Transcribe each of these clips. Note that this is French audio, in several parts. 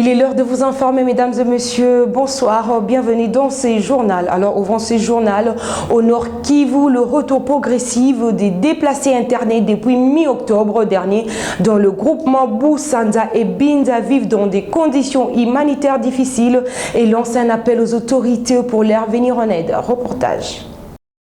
Il est l'heure de vous informer, mesdames et messieurs. Bonsoir, bienvenue dans ce journal. Alors, ouvrons ce journal au Nord Kivu, le retour progressif des déplacés internés depuis mi-octobre dernier dans le groupement Boussanda et Binza vivent dans des conditions humanitaires difficiles et lance un appel aux autorités pour leur venir en aide. Reportage.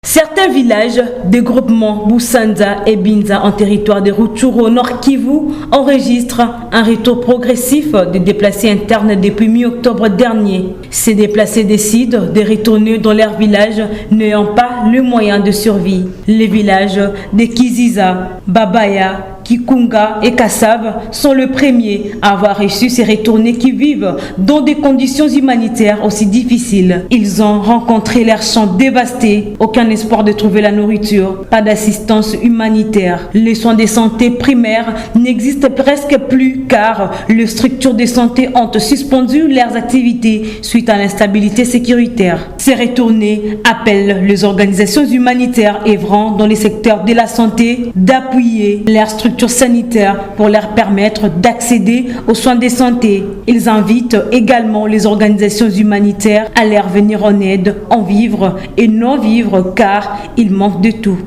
Certains villages des groupements Boussanda et Binza en territoire de Rutshuru au Nord Kivu enregistrent un retour progressif des déplacés internes depuis mi-octobre dernier. Ces déplacés décident de retourner dans leur village n'ayant pas le moyen de survie. Les villages de Kiziza, Babaya, Kikunga et Kassav sont les premiers à avoir reçu ces retournés qui vivent dans des conditions humanitaires aussi difficiles. Ils ont rencontré leurs champs dévastés, aucun espoir de trouver la nourriture, pas d'assistance humanitaire. Les soins de santé primaires n'existent presque plus car les structures de santé ont suspendu leurs activités suite à l'instabilité sécuritaire. Ces retournés appellent les organisations humanitaires œuvrant dans les secteurs de la santé d'appuyer leurs structures sanitaires pour leur permettre d'accéder aux soins de santé. Ils invitent également les organisations humanitaires à leur venir en aide, en vivre et non vivre car il manque de tout.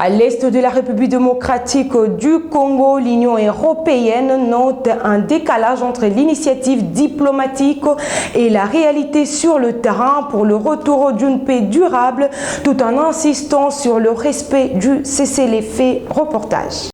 À l'est de la République démocratique du Congo, l'Union européenne note un décalage entre l'initiative diplomatique et la réalité sur le terrain pour le retour d'une paix durable, tout en insistant sur le respect du cessez-le-feu. Reportage.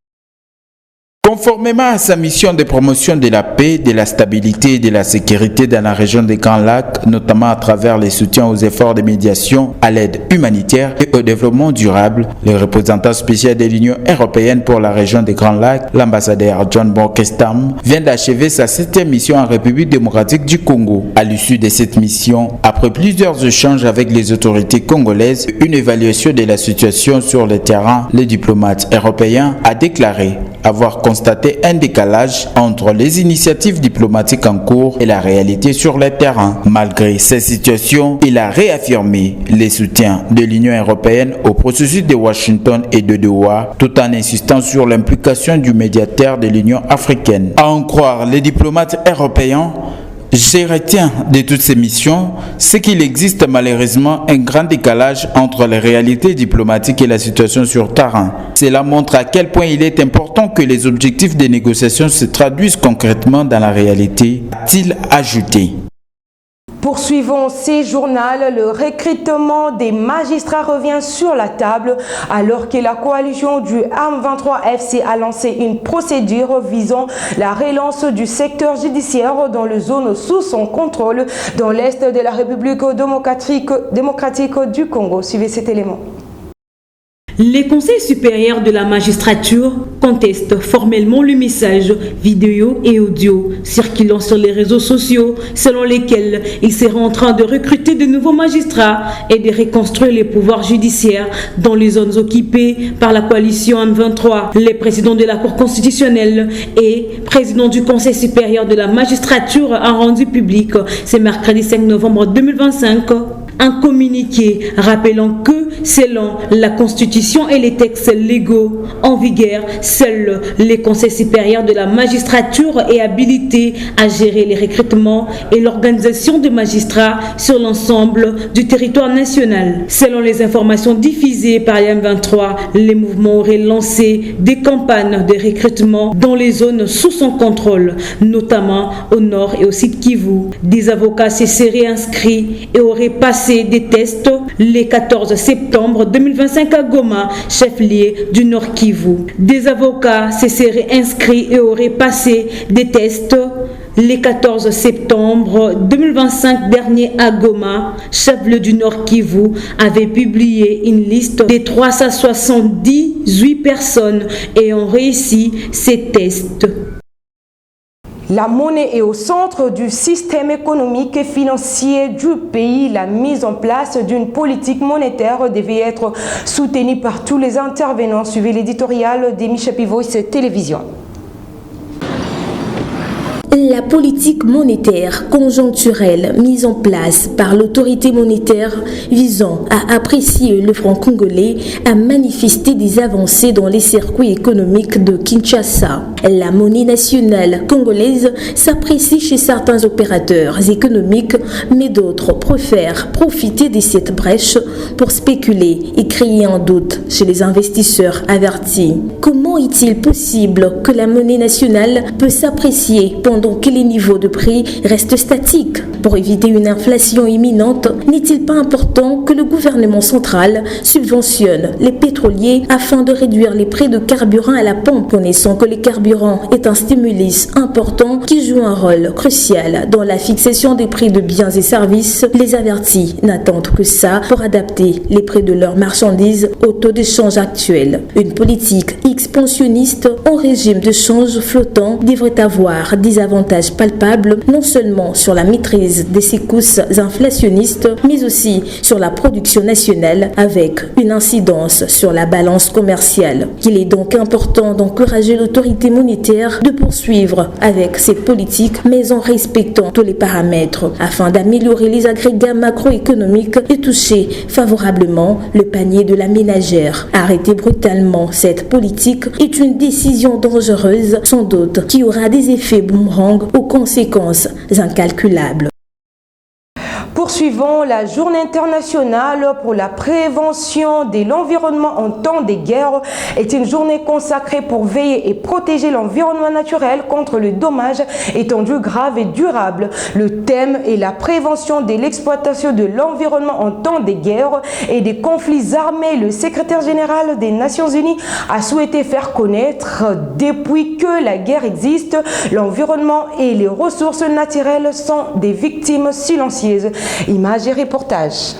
Conformément à sa mission de promotion de la paix, de la stabilité et de la sécurité dans la région des Grands Lacs, notamment à travers les soutiens aux efforts de médiation, à l'aide humanitaire et au développement durable, le représentant spécial de l'Union européenne pour la région des Grands Lacs, l'ambassadeur John Bonkestam, vient d'achever sa 7e mission en République démocratique du Congo. À l'issue de cette mission, après plusieurs échanges avec les autorités congolaises, une évaluation de la situation sur le terrain, le diplomate européen a déclaré avoir constaté un décalage entre les initiatives diplomatiques en cours et la réalité sur le terrain. Malgré cette situation, il a réaffirmé les soutiens de l'Union européenne au processus de Washington et de Doha, tout en insistant sur l'implication du médiateur de l'Union africaine. À en croire les diplomates européens, je retiens de toutes ces missions, c'est qu'il existe malheureusement un grand décalage entre les réalités diplomatiques et la situation sur terrain. Cela montre à quel point il est important que les objectifs des négociations se traduisent concrètement dans la réalité, a-t-il ajouté. Poursuivons ces journaux, le recrutement des magistrats revient sur la table alors que la coalition du M23FC a lancé une procédure visant la relance du secteur judiciaire dans les zones sous son contrôle dans l'est de la République démocratique du Congo. Suivez cet élément. Les conseils supérieurs de la magistrature contestent formellement le message vidéo et audio circulant sur les réseaux sociaux selon lesquels ils seraient en train de recruter de nouveaux magistrats et de reconstruire les pouvoirs judiciaires dans les zones occupées par la coalition M23. Les présidents de la Cour constitutionnelle et président du Conseil supérieur de la magistrature ont rendu public ce mercredi 5 novembre 2025 un communiqué rappelant que, selon la Constitution et les textes légaux en vigueur, seuls les conseils supérieurs de la magistrature est habilité à gérer les recrutements et l'organisation des magistrats sur l'ensemble du territoire national. Selon les informations diffusées par M23, les mouvements auraient lancé des campagnes de recrutement dans les zones sous son contrôle, notamment au nord et au sud Kivu. Des avocats se seraient inscrits et auraient passé des tests le 14 septembre 2025 à Goma, chef-lieu du Nord Kivu. Des avocats se seraient inscrits et auraient passé des tests le 14 septembre 2025 dernier à Goma, chef-lieu du Nord Kivu, avait publié une liste de 378 personnes ayant réussi ces tests. La monnaie est au centre du système économique et financier du pays. La mise en place d'une politique monétaire devait être soutenue par tous les intervenants. Suivez l'éditorial de Michel Pivoy, Télévision. La politique monétaire conjoncturelle mise en place par l'autorité monétaire visant à apprécier le franc congolais a manifesté des avancées dans les circuits économiques de Kinshasa. La monnaie nationale congolaise s'apprécie chez certains opérateurs économiques, mais d'autres préfèrent profiter de cette brèche pour spéculer et créer un doute chez les investisseurs avertis. Comment est-il possible que la monnaie nationale peut s'apprécier pendant que les niveaux de prix restent statiques? Pour éviter une inflation imminente, n'est-il pas important que le gouvernement central subventionne les pétroliers afin de réduire les prix de carburant à la pompe, connaissant que le carburant est un stimulus important qui joue un rôle crucial dans la fixation des prix de biens et services? Les avertis n'attendent que ça pour adapter les prix de leurs marchandises au taux de change actuel. Une politique expansionniste en régime de change flottant devrait avoir des avantages palpables non seulement sur la maîtrise des secousses inflationnistes, mais aussi sur la production nationale avec une incidence sur la balance commerciale. Il est donc important d'encourager l'autorité monétaire de poursuivre avec cette politique, mais en respectant tous les paramètres afin d'améliorer les agrégats macroéconomiques et toucher favorablement le panier de la ménagère. Arrêter brutalement cette politique est une décision dangereuse, sans doute, qui aura des effets boomerang aux conséquences incalculables. Poursuivons la journée internationale pour la prévention de l'environnement en temps de guerre est une journée consacrée pour veiller et protéger l'environnement naturel contre le dommage étendu, grave et durable. Le thème est la prévention de l'exploitation de l'environnement en temps de guerre et des conflits armés. Le secrétaire général des Nations Unies a souhaité faire connaître depuis que la guerre existe, l'environnement et les ressources naturelles sont des victimes silencieuses. Images et reportages.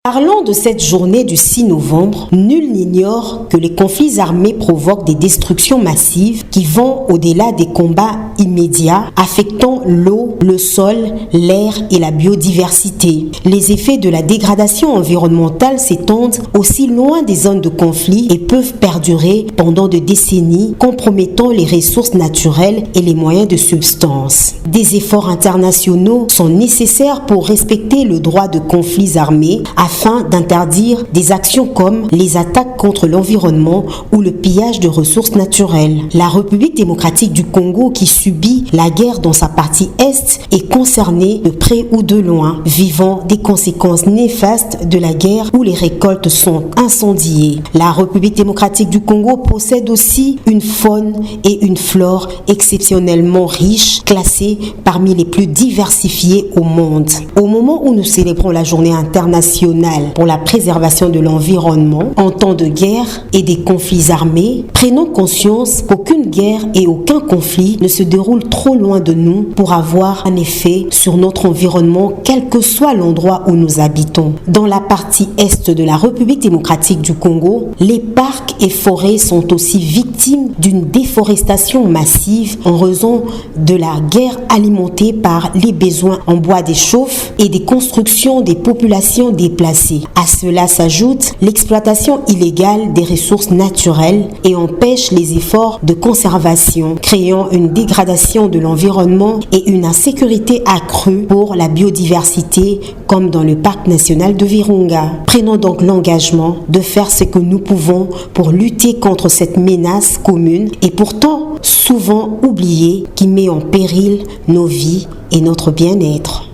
Parlant de cette journée du 6 novembre, nul n'ignore que les conflits armés provoquent des destructions massives qui vont au-delà des combats immédiats, affectant l'eau, le sol, l'air et la biodiversité. Les effets de la dégradation environnementale s'étendent aussi loin des zones de conflit et peuvent perdurer pendant des décennies, compromettant les ressources naturelles et les moyens de subsistance. Des efforts internationaux sont nécessaires pour respecter le droit de conflits armés afin d'interdire des actions comme les attaques contre l'environnement ou le pillage de ressources naturelles. La République démocratique du Congo, qui subit la guerre dans sa partie est, est concernée de près ou de loin, vivant des conséquences néfastes de la guerre où les récoltes sont incendiées. La République démocratique du Congo possède aussi une faune et une flore exceptionnellement riches, classées parmi les plus diversifiées au monde. Au moment où nous célébrons la journée internationale pour la préservation de l'environnement en temps de guerre et des conflits armés, prenons conscience qu'aucune guerre et aucun conflit ne se déroule trop loin de nous pour avoir un effet sur notre environnement, quel que soit l'endroit où nous habitons. Dans la partie est de la République démocratique du Congo, les parcs et forêts sont aussi victimes d'une déforestation massive en raison de la guerre alimentée par les besoins en bois des chauffes et des constructions des populations déplacées. À cela s'ajoute l'exploitation illégale des ressources naturelles et empêche les efforts de conservation, créant une dégradation de l'environnement et une insécurité accrue pour la biodiversité, comme dans le parc national de Virunga. Prenons donc l'engagement de faire ce que nous pouvons pour lutter contre cette menace commune et pourtant souvent oubliée qui met en péril nos vies et notre bien-être.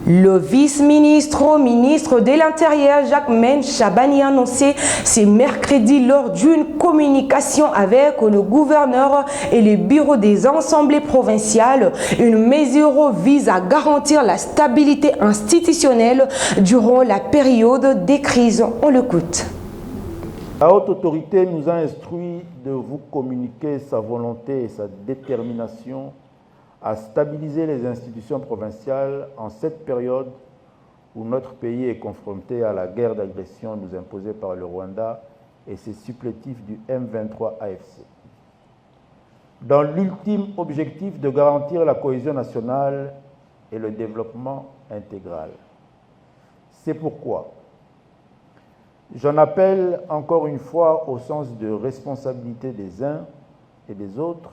Le vice-ministre de l'Intérieur, Jacques-Men Chabani, a annoncé ce mercredi lors d'une communication avec le gouverneur et le bureau des assemblées provinciales. Une mesure vise à garantir la stabilité institutionnelle durant la période des crises. On l'écoute. La haute autorité nous a instruit de vous communiquer sa volonté et sa détermination à stabiliser les institutions provinciales en cette période où notre pays est confronté à la guerre d'agression nous imposée par le Rwanda et ses supplétifs du M23 AFC. Dans l'ultime objectif de garantir la cohésion nationale et le développement intégral. C'est pourquoi j'en appelle encore une fois au sens de responsabilité des uns et des autres,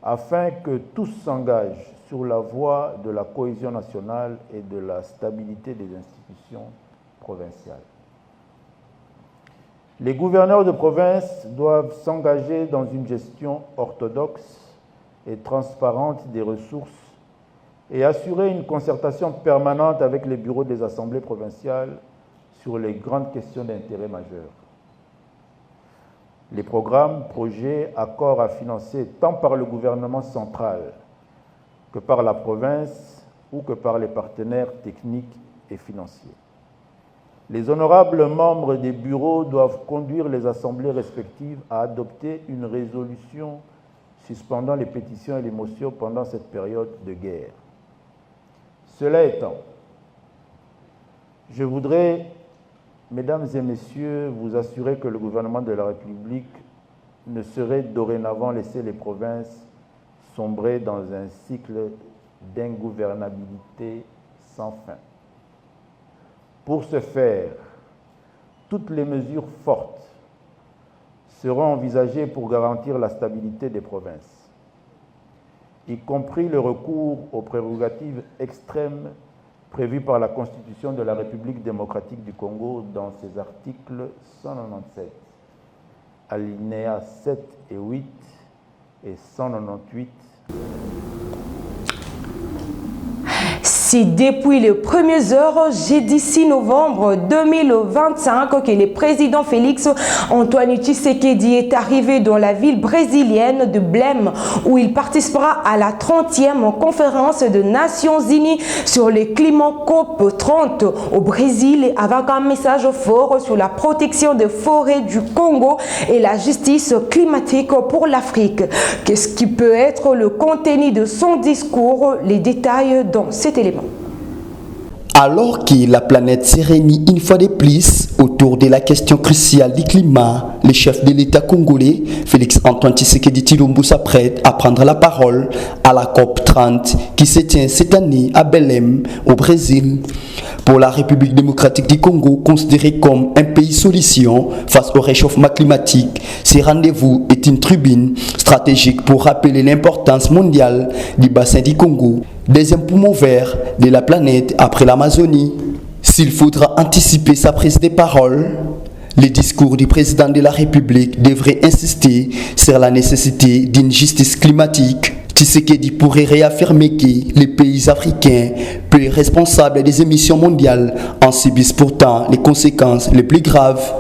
afin que tous s'engagent sur la voie de la cohésion nationale et de la stabilité des institutions provinciales. Les gouverneurs de province doivent s'engager dans une gestion orthodoxe et transparente des ressources et assurer une concertation permanente avec les bureaux des assemblées provinciales sur les grandes questions d'intérêt majeur. Les programmes, projets, accords à financer tant par le gouvernement central que par la province ou que par les partenaires techniques et financiers. Les honorables membres des bureaux doivent conduire les assemblées respectives à adopter une résolution suspendant les pétitions et les motions pendant cette période de guerre. Cela étant, je voudrais, mesdames et messieurs, vous assurer que le gouvernement de la République ne saurait dorénavant laisser les provinces sombrer dans un cycle d'ingouvernabilité sans fin. Pour ce faire, toutes les mesures fortes seront envisagées pour garantir la stabilité des provinces, y compris le recours aux prérogatives extrêmes prévues par la Constitution de la République démocratique du Congo dans ses articles 197, alinéas 7 et 8 et 198. C'est depuis les premières heures, jeudi 6 novembre 2025, que le président Félix Antoine Tshisekedi est arrivé dans la ville brésilienne de Belém, où il participera à la 30e conférence des Nations Unies sur le climat COP30 au Brésil, avec un message fort sur la protection des forêts du Congo et la justice climatique pour l'Afrique. Qu'est-ce qui peut être le contenu de son discours? Les détails dans cet élément. Alors que la planète se réunit une fois de plus autour de la question cruciale du climat, le chef de l'État congolais, Félix Antoine Tshisekedi Tshilombo, s'apprête à prendre la parole à la COP30 qui se tient cette année à Belém, au Brésil. Pour la République démocratique du Congo, considérée comme un pays solution face au réchauffement climatique, ce rendez-vous est une tribune stratégique pour rappeler l'importance mondiale du bassin du Congo, deuxième poumon vert de la planète après l'Amazonie. S'il faudra anticiper sa prise de parole, le discours du président de la République devrait insister sur la nécessité d'une justice climatique. Tshisekedi pourrait réaffirmer que les pays africains, peu responsables des émissions mondiales, en subissent pourtant les conséquences les plus graves.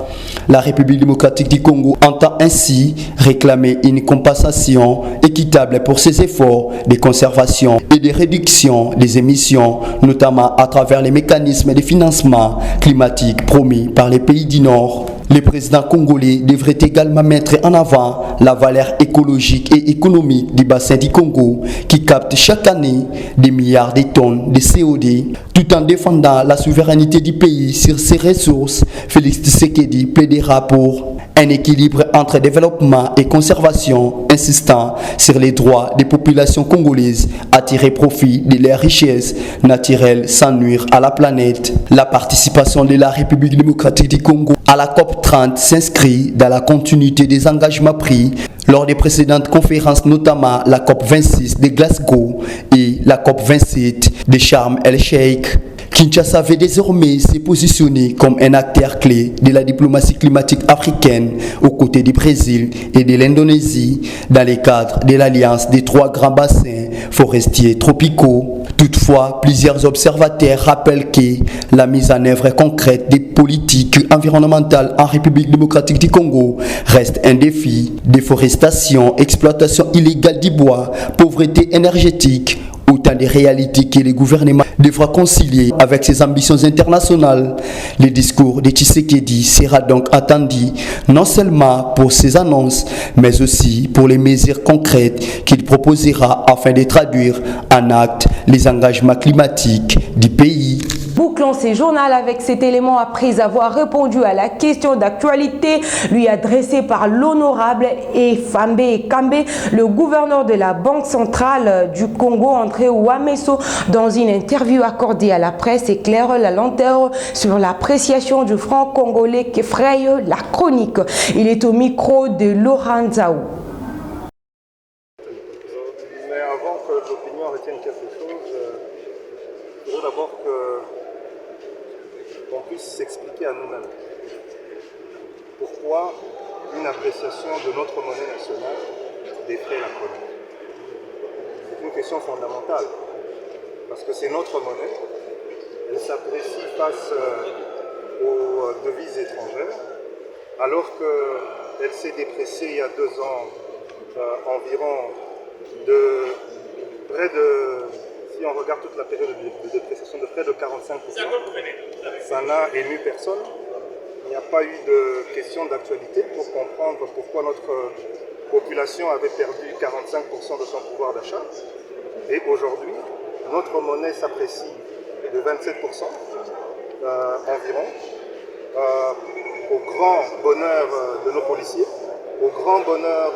La République démocratique du Congo entend ainsi réclamer une compensation équitable pour ses efforts de conservation et de réduction des émissions, notamment à travers les mécanismes de financement climatique promis par les pays du Nord. Le président congolais devrait également mettre en avant la valeur écologique et économique du bassin du Congo qui capte chaque année des milliards de tonnes de CO2. Tout en défendant la souveraineté du pays sur ses ressources, Félix Tshisekedi plaidera pour un équilibre entre développement et conservation, insistant sur les droits des populations congolaises à tirer profit de leurs richesses naturelles sans nuire à la planète. La participation de la République démocratique du Congo à la COP30 s'inscrit dans la continuité des engagements pris lors des précédentes conférences, notamment la COP26 de Glasgow et la COP27 de Sharm el-Sheikh. Kinshasa avait désormais se positionner comme un acteur clé de la diplomatie climatique africaine aux côtés du Brésil et de l'Indonésie dans le cadre de l'alliance des trois grands bassins forestiers tropicaux. Toutefois, plusieurs observateurs rappellent que la mise en œuvre concrète des politiques environnementales en République démocratique du Congo reste un défi. Déforestation, exploitation illégale du bois, pauvreté énergétique, autant de réalités que le gouvernement devra concilier avec ses ambitions internationales. Le discours de Tshisekedi sera donc attendu non seulement pour ses annonces, mais aussi pour les mesures concrètes qu'il proposera afin de traduire en actes les engagements climatiques du pays. Bouclons ces journaux avec cet élément après avoir répondu à la question d'actualité lui adressée par l'honorable Efambe Kambe, le gouverneur de la Banque centrale du Congo, André Ouamesso. Dans une interview accordée à la presse, éclaire la lenteur sur l'appréciation du franc congolais qui fraye la chronique. Il est au micro de Laurent Zaou. l'opinion retienne quelque chose, je voudrais d'abord qu'on puisse s'expliquer à nous-mêmes pourquoi une appréciation de notre monnaie nationale défraie la chronique. C'est une question fondamentale, parce que c'est notre monnaie, elle s'apprécie face aux devises étrangères, alors qu'elle s'est dépréciée il y a 2 ans environ de près de, si on regarde toute la période de dépréciation, de près de 45%. Ça n'a ému personne. Il n'y a pas eu de question d'actualité pour comprendre pourquoi notre population avait perdu 45% de son pouvoir d'achat. Et aujourd'hui, notre monnaie s'apprécie de 27% environ, au grand bonheur de nos policiers, au grand bonheur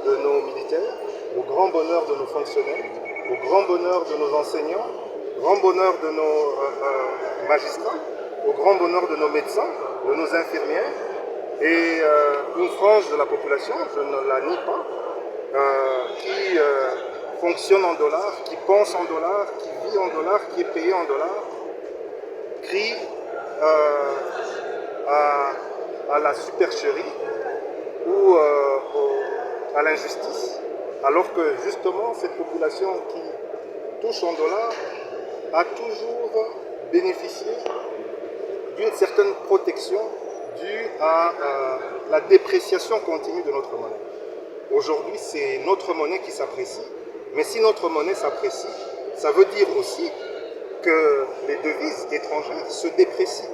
de nos militaires, au grand bonheur de nos fonctionnaires, au grand bonheur de nos enseignants, au grand bonheur de nos magistrats, au grand bonheur de nos médecins, de nos infirmières, et une frange de la population, je ne la nie pas, qui fonctionne en dollars, qui pense en dollars, qui vit en dollars, qui est payé en dollars, crie à la supercherie ou à l'injustice, alors que justement cette population qui touche en dollars a toujours bénéficié d'une certaine protection due à la dépréciation continue de notre monnaie. Aujourd'hui, c'est notre monnaie qui s'apprécie, mais si notre monnaie s'apprécie, ça veut dire aussi que les devises étrangères se déprécient.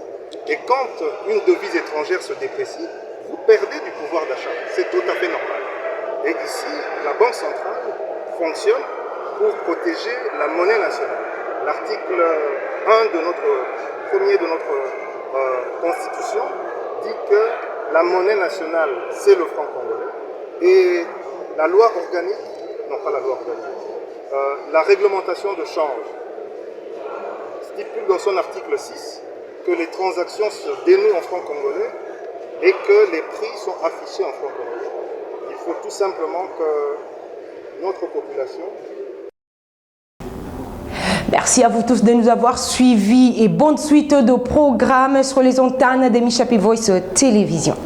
Et quand une devise étrangère se déprécie, vous perdez du pouvoir d'achat. C'est tout à fait normal. Et ici, la Banque centrale fonctionne pour protéger la monnaie nationale. L'article 1 de notre Constitution dit que la monnaie nationale, c'est le franc congolais. Et la loi organique, non pas la loi organique, la réglementation de change stipule dans son article 6 que les transactions se dénouent en franc congolais et que les prix sont affichés en franc congolais. Il faut tout simplement que notre population... Merci à vous tous de nous avoir suivis et bonne suite de programmes sur les antennes de Michapi Voice Télévision.